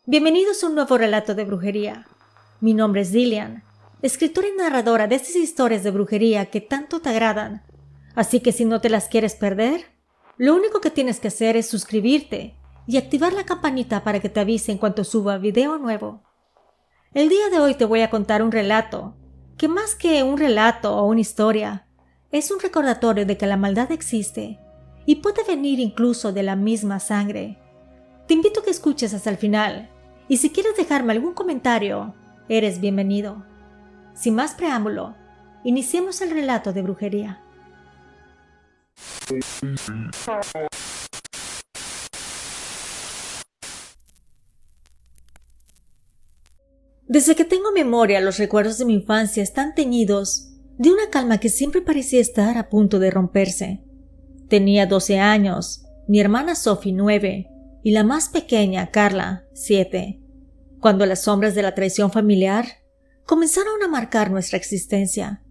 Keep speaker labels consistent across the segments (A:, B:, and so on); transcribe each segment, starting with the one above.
A: Bienvenidos a un nuevo relato de brujería. Mi nombre es Dilian, escritora y narradora de estas historias de brujería que tanto te agradan. Así que si no te las quieres perder, lo único que tienes que hacer es suscribirte y activar la campanita para que te avise en cuanto suba video nuevo. El día de hoy te voy a contar un relato, que más que un relato o una historia, es un recordatorio de que la maldad existe y puede venir incluso de la misma sangre. Te invito a que escuches hasta el final, y si quieres dejarme algún comentario, eres bienvenido. Sin más preámbulo, iniciemos el relato de brujería. Desde que tengo memoria, los recuerdos de mi infancia están teñidos de una calma que siempre parecía estar a punto de romperse. Tenía 12 años, mi hermana Sophie 9, y la más pequeña, Carla, 7, cuando las sombras de la traición familiar comenzaron a marcar nuestra existencia.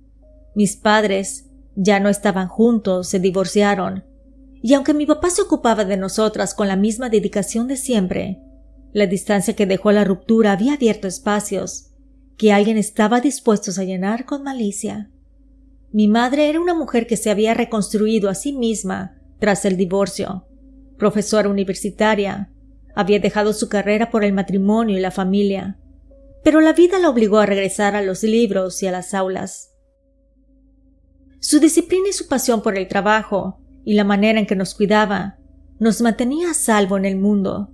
A: Mis padres ya no estaban juntos, se divorciaron, y aunque mi papá se ocupaba de nosotras con la misma dedicación de siempre, la distancia que dejó la ruptura había abierto espacios que alguien estaba dispuesto a llenar con malicia. Mi madre era una mujer que se había reconstruido a sí misma tras el divorcio. Profesora universitaria, había dejado su carrera por el matrimonio y la familia, pero la vida la obligó a regresar a los libros y a las aulas. Su disciplina y su pasión por el trabajo y la manera en que nos cuidaba nos mantenía a salvo en el mundo.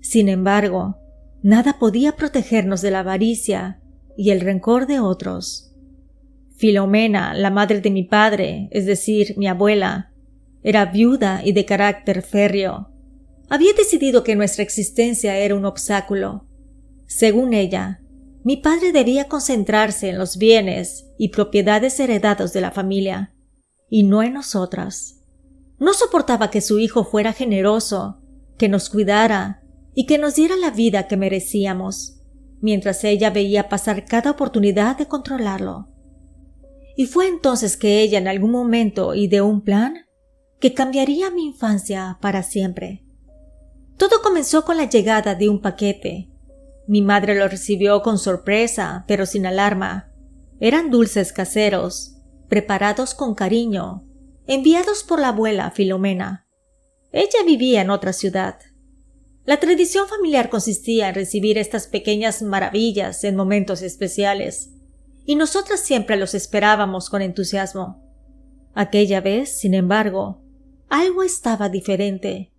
A: Sin embargo, nada podía protegernos de la avaricia y el rencor de otros. Filomena, la madre de mi padre, es decir, mi abuela, era viuda y de carácter férreo. Había decidido que nuestra existencia era un obstáculo. Según ella, mi padre debía concentrarse en los bienes y propiedades heredados de la familia, y no en nosotras. No soportaba que su hijo fuera generoso, que nos cuidara y que nos diera la vida que merecíamos, mientras ella veía pasar cada oportunidad de controlarlo. Y fue entonces que ella en algún momento ideó un plan que cambiaría mi infancia para siempre. Todo comenzó con la llegada de un paquete. Mi madre lo recibió con sorpresa, pero sin alarma. Eran dulces caseros, preparados con cariño, enviados por la abuela Filomena. Ella vivía en otra ciudad. La tradición familiar consistía en recibir estas pequeñas maravillas en momentos especiales, y nosotras siempre los esperábamos con entusiasmo. Aquella vez, sin embargo, algo estaba diferente.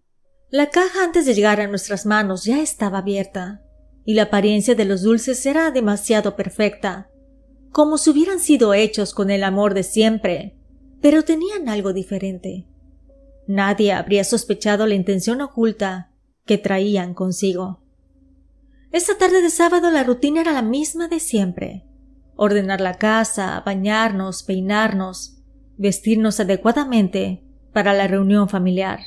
A: La caja antes de llegar a nuestras manos ya estaba abierta, y la apariencia de los dulces era demasiado perfecta, como si hubieran sido hechos con el amor de siempre, pero tenían algo diferente. Nadie habría sospechado la intención oculta que traían consigo. Esta tarde de sábado la rutina era la misma de siempre: ordenar la casa, bañarnos, peinarnos, vestirnos adecuadamente para la reunión familiar.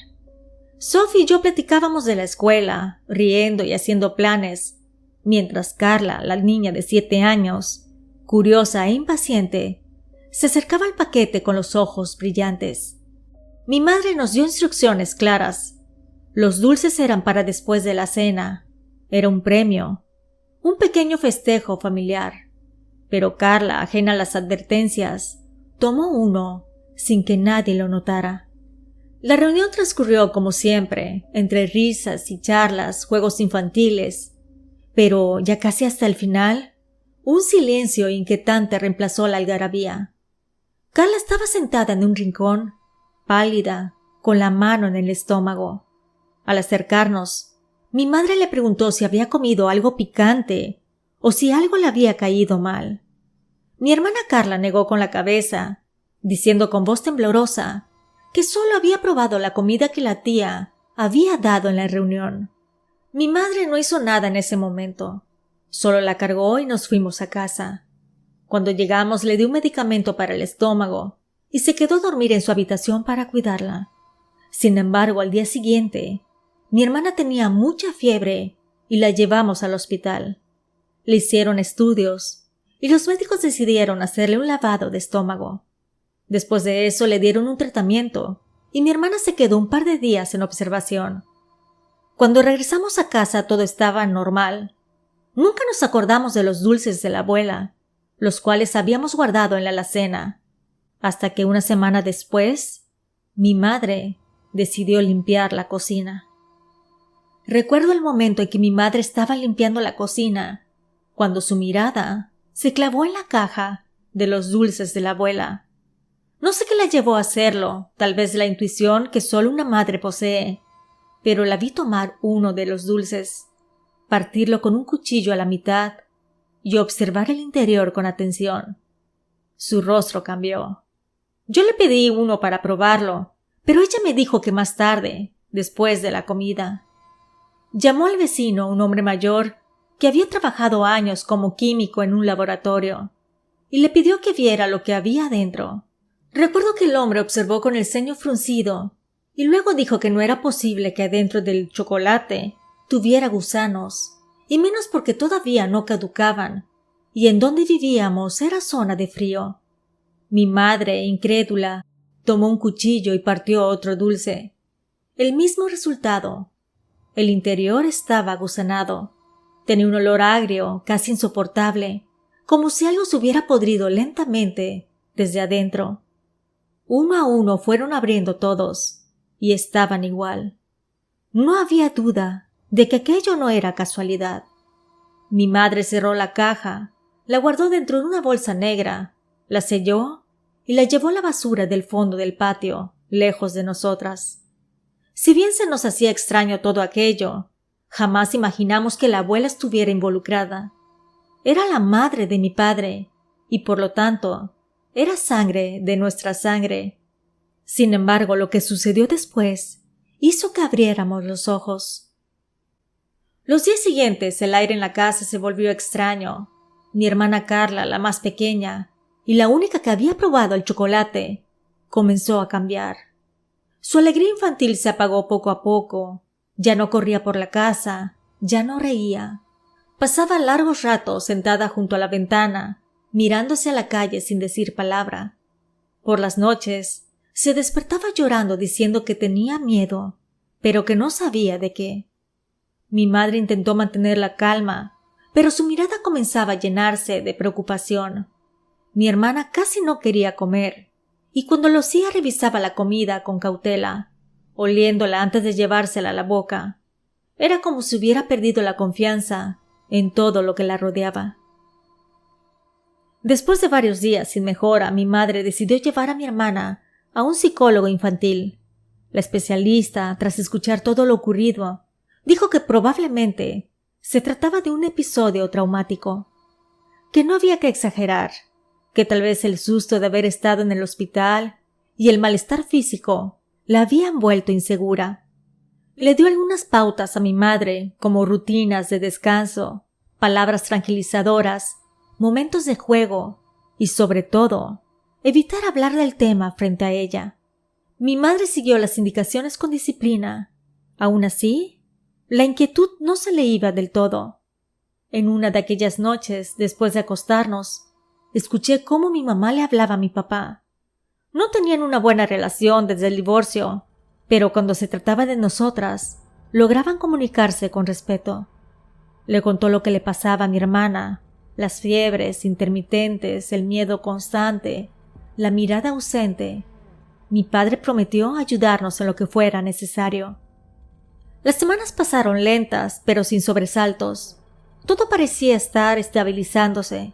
A: Sophie y yo platicábamos de la escuela, riendo y haciendo planes, mientras Carla, la niña de 7 años, curiosa e impaciente, se acercaba al paquete con los ojos brillantes. Mi madre nos dio instrucciones claras. Los dulces eran para después de la cena. Era un premio, un pequeño festejo familiar. Pero Carla, ajena a las advertencias, tomó uno sin que nadie lo notara. La reunión transcurrió como siempre, entre risas y charlas, juegos infantiles, pero ya casi hasta el final, un silencio inquietante reemplazó la algarabía. Carla estaba sentada en un rincón, pálida, con la mano en el estómago. Al acercarnos, mi madre le preguntó si había comido algo picante o si algo le había caído mal. Mi hermana Carla negó con la cabeza, diciendo con voz temblorosa que solo había probado la comida que la tía había dado en la reunión. Mi madre no hizo nada en ese momento, solo la cargó y nos fuimos a casa. Cuando llegamos le di un medicamento para el estómago y se quedó a dormir en su habitación para cuidarla. Sin embargo, al día siguiente, mi hermana tenía mucha fiebre y la llevamos al hospital. Le hicieron estudios y los médicos decidieron hacerle un lavado de estómago. Después de eso le dieron un tratamiento y mi hermana se quedó un par de días en observación. Cuando regresamos a casa todo estaba normal. Nunca nos acordamos de los dulces de la abuela, los cuales habíamos guardado en la alacena, hasta que una semana después, mi madre decidió limpiar la cocina. Recuerdo el momento en que mi madre estaba limpiando la cocina, cuando su mirada se clavó en la caja de los dulces de la abuela. No sé qué la llevó a hacerlo, tal vez la intuición que solo una madre posee, pero la vi tomar uno de los dulces, partirlo con un cuchillo a la mitad y observar el interior con atención. Su rostro cambió. Yo le pedí uno para probarlo, pero ella me dijo que más tarde, después de la comida. Llamó al vecino, un hombre mayor, que había trabajado años como químico en un laboratorio, y le pidió que viera lo que había adentro. Recuerdo que el hombre observó con el ceño fruncido, y luego dijo que no era posible que adentro del chocolate tuviera gusanos, y menos porque todavía no caducaban, y en donde vivíamos era zona de frío. Mi madre, incrédula, tomó un cuchillo y partió otro dulce. El mismo resultado. El interior estaba gusanado. Tenía un olor agrio, casi insoportable, como si algo se hubiera podrido lentamente desde adentro. Uno a uno fueron abriendo todos, y estaban igual. No había duda de que aquello no era casualidad. Mi madre cerró la caja, la guardó dentro de una bolsa negra, la selló y la llevó a la basura del fondo del patio, lejos de nosotras. Si bien se nos hacía extraño todo aquello, jamás imaginamos que la abuela estuviera involucrada. Era la madre de mi padre, y por lo tanto, era sangre de nuestra sangre. Sin embargo, lo que sucedió después hizo que abriéramos los ojos. Los días siguientes el aire en la casa se volvió extraño. Mi hermana Carla, la más pequeña, y la única que había probado el chocolate, comenzó a cambiar. Su alegría infantil se apagó poco a poco. Ya no corría por la casa, ya no reía. Pasaba largos ratos sentada junto a la ventana, mirándose a la calle sin decir palabra. Por las noches, se despertaba llorando diciendo que tenía miedo, pero que no sabía de qué. Mi madre intentó mantener la calma, pero su mirada comenzaba a llenarse de preocupación. Mi hermana casi no quería comer, y cuando lo hacía revisaba la comida con cautela, oliéndola antes de llevársela a la boca. Era como si hubiera perdido la confianza en todo lo que la rodeaba. Después de varios días sin mejora, mi madre decidió llevar a mi hermana a un psicólogo infantil. La especialista, tras escuchar todo lo ocurrido, dijo que probablemente se trataba de un episodio traumático, que no había que exagerar, que tal vez el susto de haber estado en el hospital y el malestar físico la habían vuelto insegura. Le dio algunas pautas a mi madre, como rutinas de descanso, palabras tranquilizadoras, momentos de juego y, sobre todo, evitar hablar del tema frente a ella. Mi madre siguió las indicaciones con disciplina. Aún así, la inquietud no se le iba del todo. En una de aquellas noches, después de acostarnos, escuché cómo mi mamá le hablaba a mi papá. No tenían una buena relación desde el divorcio, pero cuando se trataba de nosotras, lograban comunicarse con respeto. Le contó lo que le pasaba a mi hermana, las fiebres intermitentes, el miedo constante, la mirada ausente. Mi padre prometió ayudarnos en lo que fuera necesario. Las semanas pasaron lentas, pero sin sobresaltos. Todo parecía estar estabilizándose.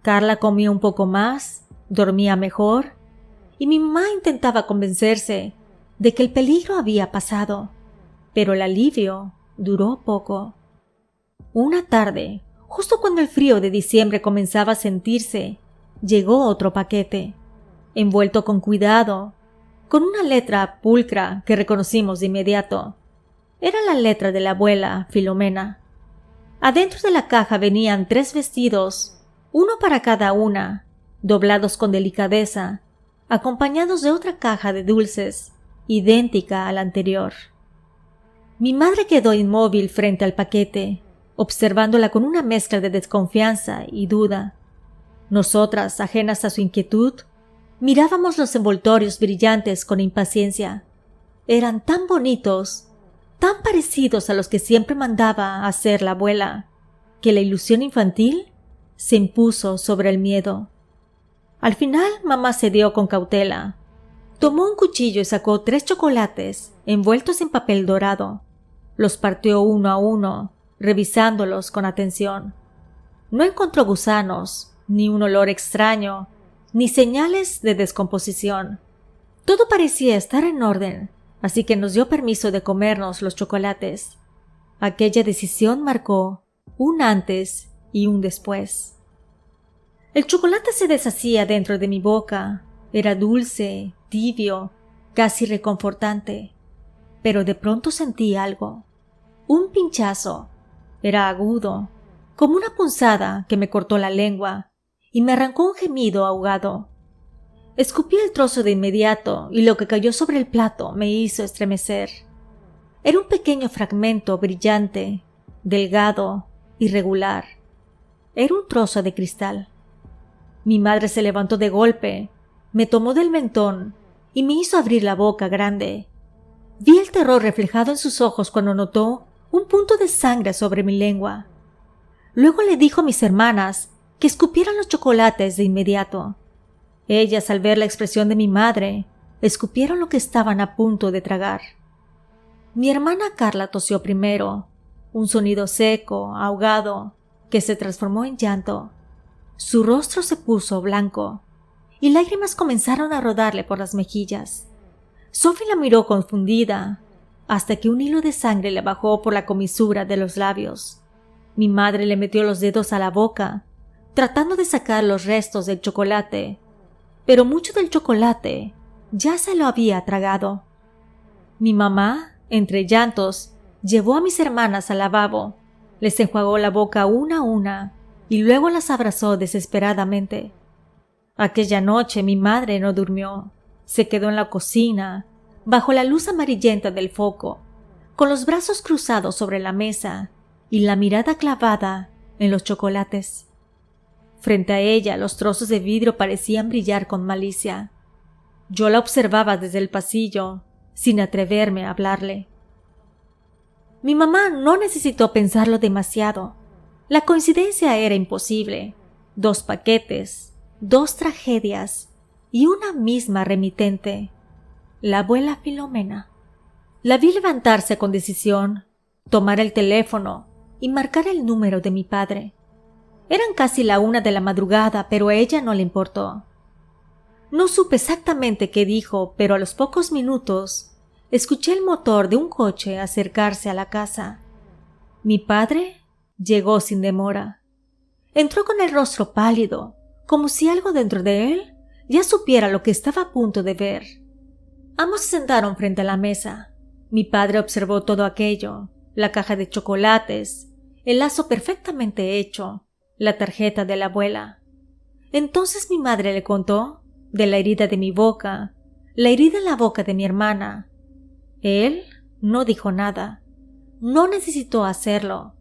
A: Carla comía un poco más, dormía mejor, y mi mamá intentaba convencerse de que el peligro había pasado, pero el alivio duró poco. Una tarde, justo cuando el frío de diciembre comenzaba a sentirse, llegó otro paquete, envuelto con cuidado, con una letra pulcra que reconocimos de inmediato. Era la letra de la abuela, Filomena. Adentro de la caja venían 3 vestidos, uno para cada una, doblados con delicadeza, acompañados de otra caja de dulces, idéntica a la anterior. Mi madre quedó inmóvil frente al paquete, observándola con una mezcla de desconfianza y duda. Nosotras, ajenas a su inquietud, mirábamos los envoltorios brillantes con impaciencia. Eran tan bonitos tan parecidos a los que siempre mandaba hacer la abuela, que la ilusión infantil se impuso sobre el miedo. Al final, mamá cedió con cautela. Tomó un cuchillo y sacó 3 chocolates envueltos en papel dorado. Los partió uno a uno, revisándolos con atención. No encontró gusanos, ni un olor extraño, ni señales de descomposición. Todo parecía estar en orden, así que nos dio permiso de comernos los chocolates. Aquella decisión marcó un antes y un después. El chocolate se deshacía dentro de mi boca. Era dulce, tibio, casi reconfortante. Pero de pronto sentí algo. Un pinchazo. Era agudo, como una punzada que me cortó la lengua y me arrancó un gemido ahogado. Escupí el trozo de inmediato y lo que cayó sobre el plato me hizo estremecer. Era un pequeño fragmento brillante, delgado, irregular. Era un trozo de cristal. Mi madre se levantó de golpe, me tomó del mentón y me hizo abrir la boca grande. Vi el terror reflejado en sus ojos cuando notó un punto de sangre sobre mi lengua. Luego le dijo a mis hermanas que escupieran los chocolates de inmediato. Ellas, al ver la expresión de mi madre, escupieron lo que estaban a punto de tragar. Mi hermana Carla tosió primero, un sonido seco, ahogado, que se transformó en llanto. Su rostro se puso blanco y lágrimas comenzaron a rodarle por las mejillas. Sophie la miró confundida hasta que un hilo de sangre le bajó por la comisura de los labios. Mi madre le metió los dedos a la boca, tratando de sacar los restos del chocolate, pero mucho del chocolate ya se lo había tragado. Mi mamá, entre llantos, llevó a mis hermanas al lavabo, les enjuagó la boca una a una y luego las abrazó desesperadamente. Aquella noche mi madre no durmió. Se quedó en la cocina, bajo la luz amarillenta del foco, con los brazos cruzados sobre la mesa y la mirada clavada en los chocolates. Frente a ella, los trozos de vidrio parecían brillar con malicia. Yo la observaba desde el pasillo, sin atreverme a hablarle. Mi mamá no necesitó pensarlo demasiado. La coincidencia era imposible. 2 paquetes, 2 tragedias y una misma remitente, la abuela Filomena. La vi levantarse con decisión, tomar el teléfono y marcar el número de mi padre. Eran casi la 1 de la madrugada, pero a ella no le importó. No supe exactamente qué dijo, pero a los pocos minutos escuché el motor de un coche acercarse a la casa. Mi padre llegó sin demora. Entró con el rostro pálido, como si algo dentro de él ya supiera lo que estaba a punto de ver. Ambos se sentaron frente a la mesa. Mi padre observó todo aquello, la caja de chocolates, el lazo perfectamente hecho, la tarjeta de la abuela. Entonces mi madre le contó de la herida de mi boca, la herida en la boca de mi hermana. Él no dijo nada. No necesitó hacerlo.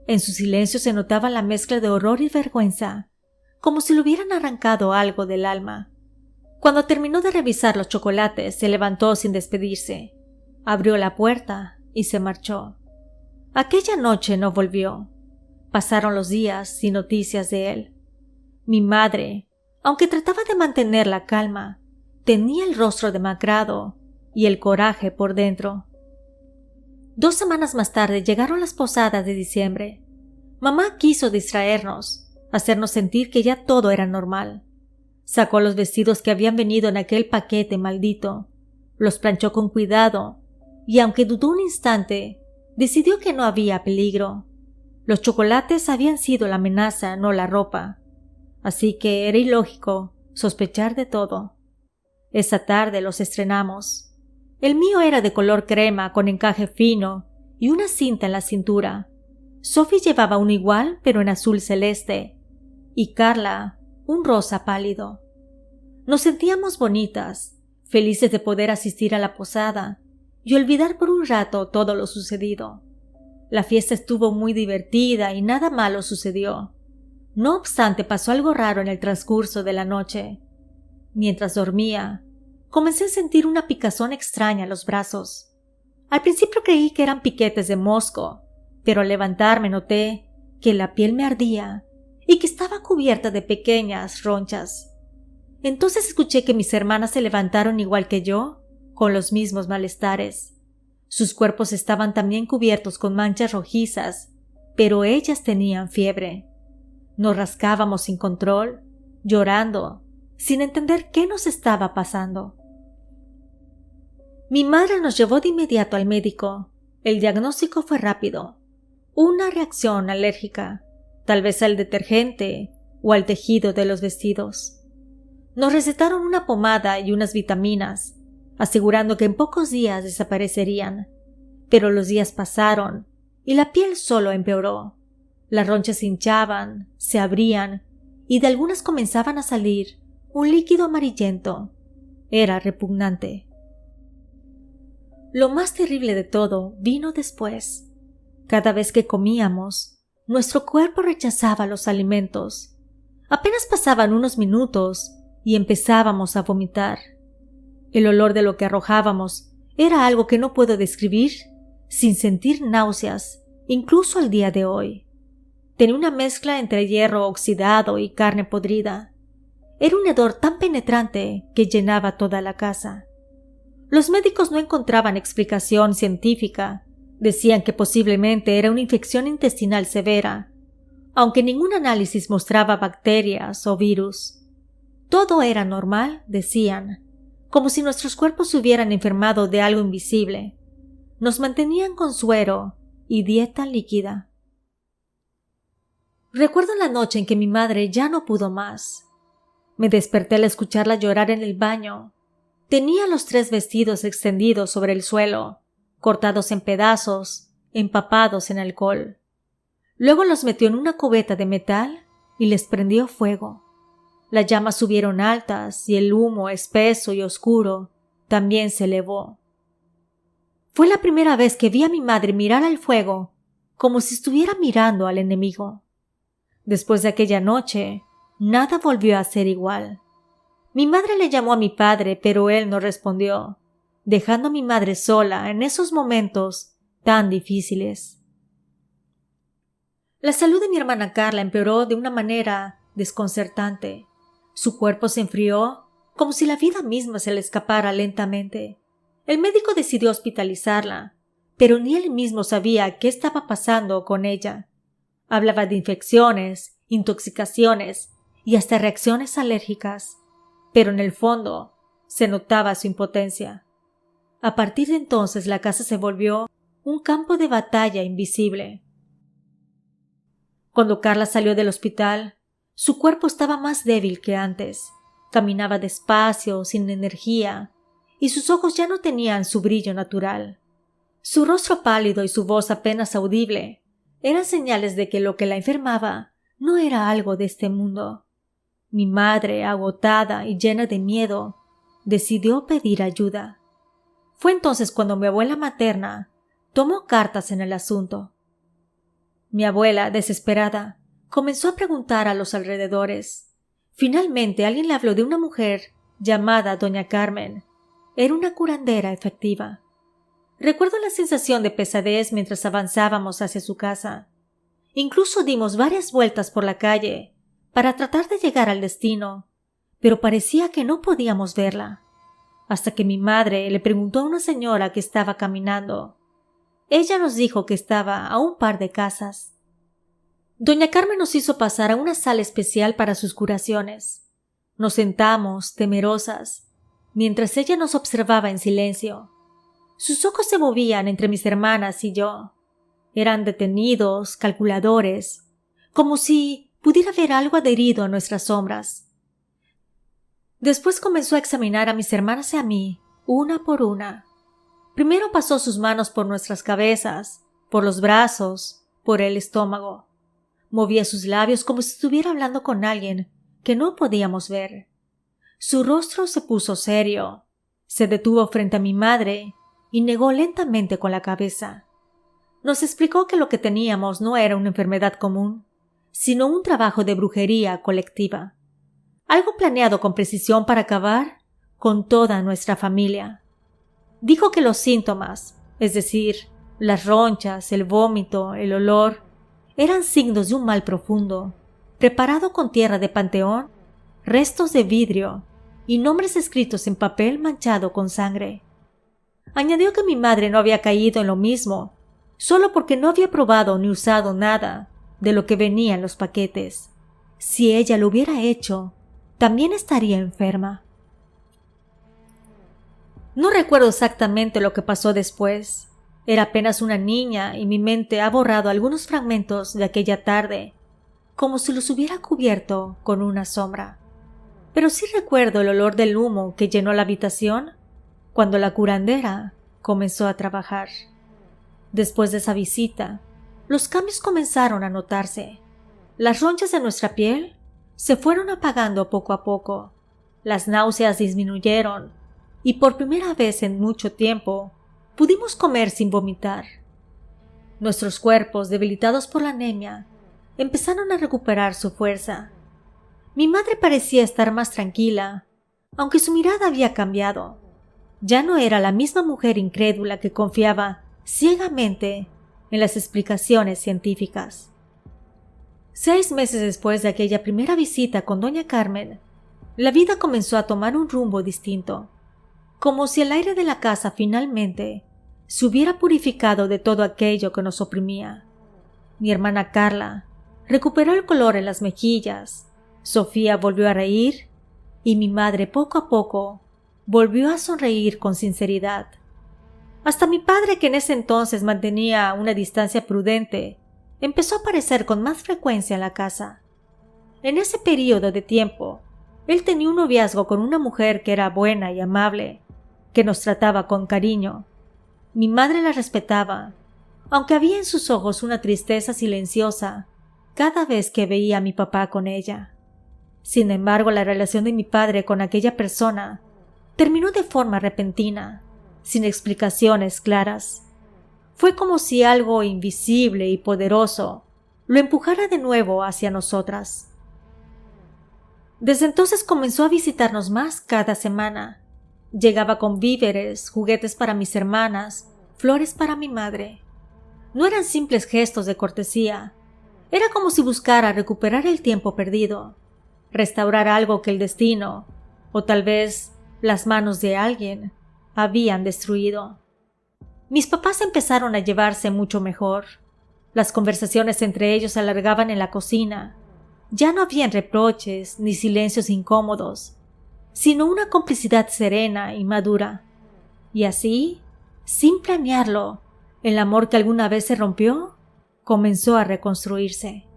A: En su silencio se notaba la mezcla de horror y vergüenza, como si le hubieran arrancado algo del alma. Cuando terminó de revisar los chocolates, se levantó sin despedirse, abrió la puerta y se marchó. Aquella noche no volvió. Pasaron los días sin noticias de él. Mi madre, aunque trataba de mantener la calma, tenía el rostro demacrado y el coraje por dentro. 2 semanas más tarde llegaron las posadas de diciembre. Mamá quiso distraernos, hacernos sentir que ya todo era normal. Sacó los vestidos que habían venido en aquel paquete maldito, los planchó con cuidado y, aunque dudó un instante, decidió que no había peligro. Los chocolates habían sido la amenaza, no la ropa, así que era ilógico sospechar de todo. Esa tarde los estrenamos. El mío era de color crema con encaje fino y una cinta en la cintura. Sophie llevaba uno igual pero en azul celeste y Carla un rosa pálido. Nos sentíamos bonitas, felices de poder asistir a la posada y olvidar por un rato todo lo sucedido. La fiesta estuvo muy divertida y nada malo sucedió. No obstante, pasó algo raro en el transcurso de la noche. Mientras dormía, comencé a sentir una picazón extraña en los brazos. Al principio creí que eran piquetes de mosco, pero al levantarme noté que la piel me ardía y que estaba cubierta de pequeñas ronchas. Entonces escuché que mis hermanas se levantaron igual que yo, con los mismos malestares. Sus cuerpos estaban también cubiertos con manchas rojizas, pero ellas tenían fiebre. Nos rascábamos sin control, llorando, sin entender qué nos estaba pasando. Mi madre nos llevó de inmediato al médico. El diagnóstico fue rápido. Una reacción alérgica, tal vez al detergente o al tejido de los vestidos. Nos recetaron una pomada y unas vitaminas, asegurando que en pocos días desaparecerían. Pero los días pasaron y la piel solo empeoró. Las ronchas se hinchaban, se abrían y de algunas comenzaban a salir un líquido amarillento. Era repugnante. Lo más terrible de todo vino después. Cada vez que comíamos, nuestro cuerpo rechazaba los alimentos. Apenas pasaban unos minutos y empezábamos a vomitar. El olor de lo que arrojábamos era algo que no puedo describir sin sentir náuseas, incluso al día de hoy. Tenía una mezcla entre hierro oxidado y carne podrida. Era un hedor tan penetrante que llenaba toda la casa. Los médicos no encontraban explicación científica. Decían que posiblemente era una infección intestinal severa, aunque ningún análisis mostraba bacterias o virus. Todo era normal, decían, como si nuestros cuerpos se hubieran enfermado de algo invisible. Nos mantenían con suero y dieta líquida. Recuerdo la noche en que mi madre ya no pudo más. Me desperté al escucharla llorar en el baño. Tenía los 3 vestidos extendidos sobre el suelo, cortados en pedazos, empapados en alcohol. Luego los metió en una cubeta de metal y les prendió fuego. Las llamas subieron altas y el humo espeso y oscuro también se elevó. Fue la primera vez que vi a mi madre mirar al fuego como si estuviera mirando al enemigo. Después de aquella noche, nada volvió a ser igual. Mi madre le llamó a mi padre, pero él no respondió, dejando a mi madre sola en esos momentos tan difíciles. La salud de mi hermana Carla empeoró de una manera desconcertante. Su cuerpo se enfrió, como si la vida misma se le escapara lentamente. El médico decidió hospitalizarla, pero ni él mismo sabía qué estaba pasando con ella. Hablaba de infecciones, intoxicaciones y hasta reacciones alérgicas, pero en el fondo se notaba su impotencia. A partir de entonces la casa se volvió un campo de batalla invisible. Cuando Carla salió del hospital, su cuerpo estaba más débil que antes. Caminaba despacio, sin energía, y sus ojos ya no tenían su brillo natural. Su rostro pálido y su voz apenas audible eran señales de que lo que la enfermaba no era algo de este mundo. Mi madre, agotada y llena de miedo, decidió pedir ayuda. Fue entonces cuando mi abuela materna tomó cartas en el asunto. Mi abuela, desesperada, comenzó a preguntar a los alrededores. Finalmente alguien le habló de una mujer llamada Doña Carmen. Era una curandera efectiva. Recuerdo la sensación de pesadez mientras avanzábamos hacia su casa. Incluso dimos varias vueltas por la calle para tratar de llegar al destino, pero parecía que no podíamos verla. Hasta que mi madre le preguntó a una señora que estaba caminando. Ella nos dijo que estaba a un par de casas. Doña Carmen nos hizo pasar a una sala especial para sus curaciones. Nos sentamos, temerosas, mientras ella nos observaba en silencio. Sus ojos se movían entre mis hermanas y yo. Eran detenidos, calculadores, como si pudiera ver algo adherido a nuestras sombras. Después comenzó a examinar a mis hermanas y a mí, una por una. Primero pasó sus manos por nuestras cabezas, por los brazos, por el estómago. Movía sus labios como si estuviera hablando con alguien que no podíamos ver. Su rostro se puso serio. Se detuvo frente a mi madre y negó lentamente con la cabeza. Nos explicó que lo que teníamos no era una enfermedad común, sino un trabajo de brujería colectiva. Algo planeado con precisión para acabar con toda nuestra familia. Dijo que los síntomas Es decir, las ronchas, el vómito, el olor, eran signos de un mal profundo, preparado con tierra de panteón, restos de vidrio y nombres escritos en papel manchado con sangre. Añadió que mi madre no había caído en lo mismo, solo porque no había probado ni usado nada de lo que venía en los paquetes. Si ella lo hubiera hecho, también estaría enferma. No recuerdo exactamente lo que pasó después. Era apenas una niña y mi mente ha borrado algunos fragmentos de aquella tarde, como si los hubiera cubierto con una sombra. Pero sí recuerdo el olor del humo que llenó la habitación cuando la curandera comenzó a trabajar. Después de esa visita, los cambios comenzaron a notarse. Las ronchas de nuestra piel se fueron apagando poco a poco, las náuseas disminuyeron y por primera vez en mucho tiempo pudimos comer sin vomitar. Nuestros cuerpos, debilitados por la anemia, empezaron a recuperar su fuerza. Mi madre parecía estar más tranquila, aunque su mirada había cambiado. Ya no era la misma mujer incrédula que confiaba ciegamente en las explicaciones científicas. 6 meses después de aquella primera visita con doña Carmen, la vida comenzó a tomar un rumbo distinto, como si el aire de la casa finalmente se hubiera purificado de todo aquello que nos oprimía. Mi hermana Carla recuperó el color en las mejillas, Sofía volvió a reír y mi madre poco a poco volvió a sonreír con sinceridad. Hasta mi padre, que en ese entonces mantenía una distancia prudente, empezó a aparecer con más frecuencia en la casa. En ese período de tiempo, él tenía un noviazgo con una mujer que era buena y amable, que nos trataba con cariño. Mi madre la respetaba, aunque había en sus ojos una tristeza silenciosa cada vez que veía a mi papá con ella. Sin embargo, la relación de mi padre con aquella persona terminó de forma repentina, sin explicaciones claras. Fue como si algo invisible y poderoso lo empujara de nuevo hacia nosotras. Desde entonces comenzó a visitarnos más cada semana. Llegaba con víveres, juguetes para mis hermanas, flores para mi madre. No eran simples gestos de cortesía. Era como si buscara recuperar el tiempo perdido, restaurar algo que el destino, o tal vez las manos de alguien, habían destruido. Mis papás empezaron a llevarse mucho mejor. Las conversaciones entre ellos se alargaban en la cocina. Ya no habían reproches ni silencios incómodos, sino una complicidad serena y madura. Y así, sin planearlo, el amor que alguna vez se rompió comenzó a reconstruirse.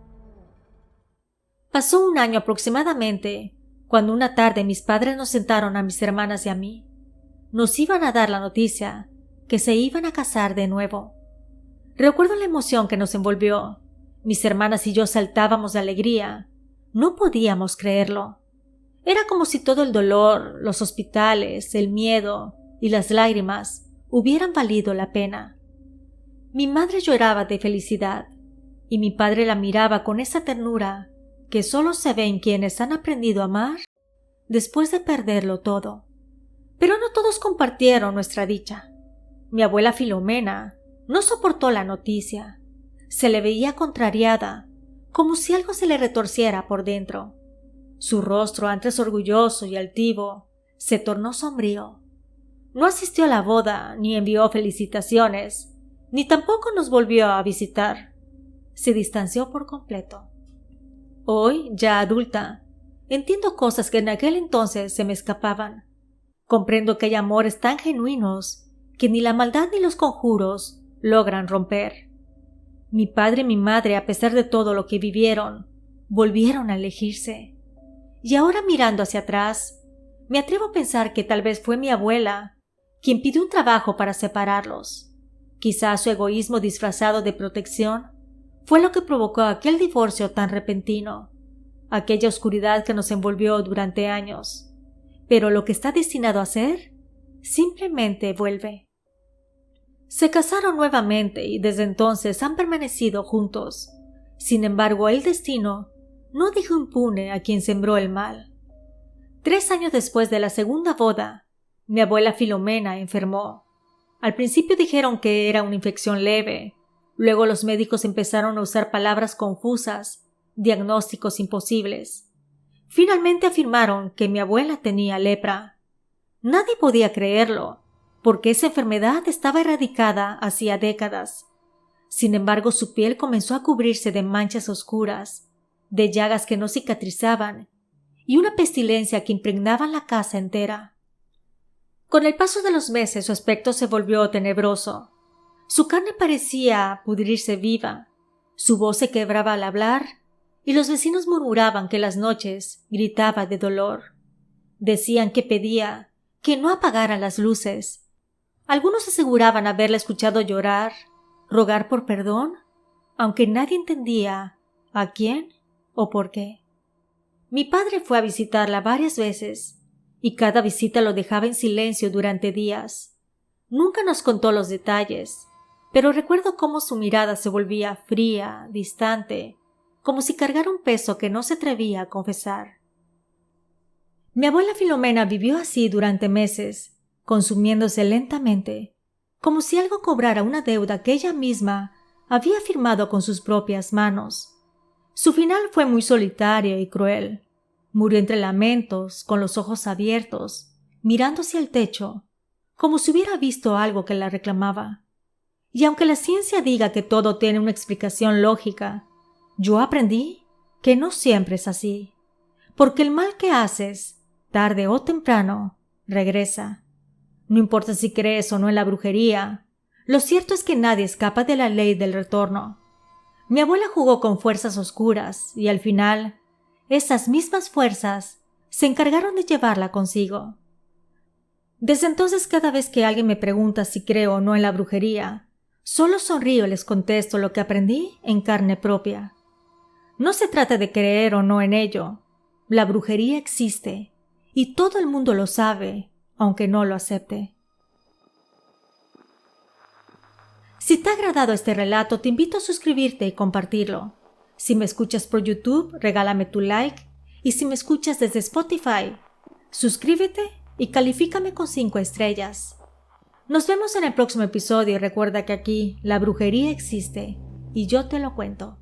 A: Pasó un año aproximadamente cuando una tarde mis padres nos sentaron a mis hermanas y a mí. Nos iban a dar la noticia que se iban a casar de nuevo. Recuerdo la emoción que nos envolvió. Mis hermanas y yo saltábamos de alegría. No podíamos creerlo. Era como si todo el dolor, los hospitales, el miedo y las lágrimas hubieran valido la pena. Mi madre lloraba de felicidad y mi padre la miraba con esa ternura que solo se ve en quienes han aprendido a amar después de perderlo todo. Pero no todos compartieron nuestra dicha. Mi abuela Filomena no soportó la noticia. Se le veía contrariada, como si algo se le retorciera por dentro. Su rostro, antes orgulloso y altivo, se tornó sombrío. No asistió a la boda, ni envió felicitaciones, ni tampoco nos volvió a visitar. Se distanció por completo. Hoy, ya adulta, entiendo cosas que en aquel entonces se me escapaban. Comprendo que hay amores tan genuinos que ni la maldad ni los conjuros logran romper. Mi padre y mi madre, a pesar de todo lo que vivieron, volvieron a elegirse. Y ahora, mirando hacia atrás, me atrevo a pensar que tal vez fue mi abuela quien pidió un trabajo para separarlos. Quizá su egoísmo disfrazado de protección fue lo que provocó aquel divorcio tan repentino, aquella oscuridad que nos envolvió durante años. Pero lo que está destinado a ser, simplemente vuelve. Se casaron nuevamente y desde entonces han permanecido juntos. Sin embargo, el destino no dejó impune a quien sembró el mal. 3 años después de la segunda boda, mi abuela Filomena enfermó. Al principio dijeron que era una infección leve. Luego los médicos empezaron a usar palabras confusas, diagnósticos imposibles. Finalmente afirmaron que mi abuela tenía lepra. Nadie podía creerlo, porque esa enfermedad estaba erradicada hacía décadas. Sin embargo, su piel comenzó a cubrirse de manchas oscuras, de llagas que no cicatrizaban, y una pestilencia que impregnaba la casa entera. Con el paso de los meses su aspecto se volvió tenebroso. Su carne parecía pudrirse viva, su voz se quebraba al hablar, y los vecinos murmuraban que las noches gritaba de dolor. Decían que pedía que no apagaran las luces. Algunos aseguraban haberla escuchado llorar, rogar por perdón, aunque nadie entendía a quién o por qué. Mi padre fue a visitarla varias veces, y cada visita lo dejaba en silencio durante días. Nunca nos contó los detalles, pero recuerdo cómo su mirada se volvía fría, distante, como si cargara un peso que no se atrevía a confesar. Mi abuela Filomena vivió así durante meses, consumiéndose lentamente, como si algo cobrara una deuda que ella misma había firmado con sus propias manos. Su final fue muy solitario y cruel. Murió entre lamentos, con los ojos abiertos, mirando hacia el techo, como si hubiera visto algo que la reclamaba. Y aunque la ciencia diga que todo tiene una explicación lógica, yo aprendí que no siempre es así, porque el mal que haces, tarde o temprano, regresa. No importa si crees o no en la brujería, lo cierto es que nadie escapa de la ley del retorno. Mi abuela jugó con fuerzas oscuras y al final, esas mismas fuerzas se encargaron de llevarla consigo. Desde entonces, cada vez que alguien me pregunta si creo o no en la brujería, solo sonrío y les contesto lo que aprendí en carne propia. No se trata de creer o no en ello. La brujería existe y todo el mundo lo sabe, aunque no lo acepte. Si te ha agradado este relato, te invito a suscribirte y compartirlo. Si me escuchas por YouTube, regálame tu like, y si me escuchas desde Spotify, suscríbete y califícame con 5 estrellas. Nos vemos en el próximo episodio y recuerda que aquí la brujería existe y yo te lo cuento.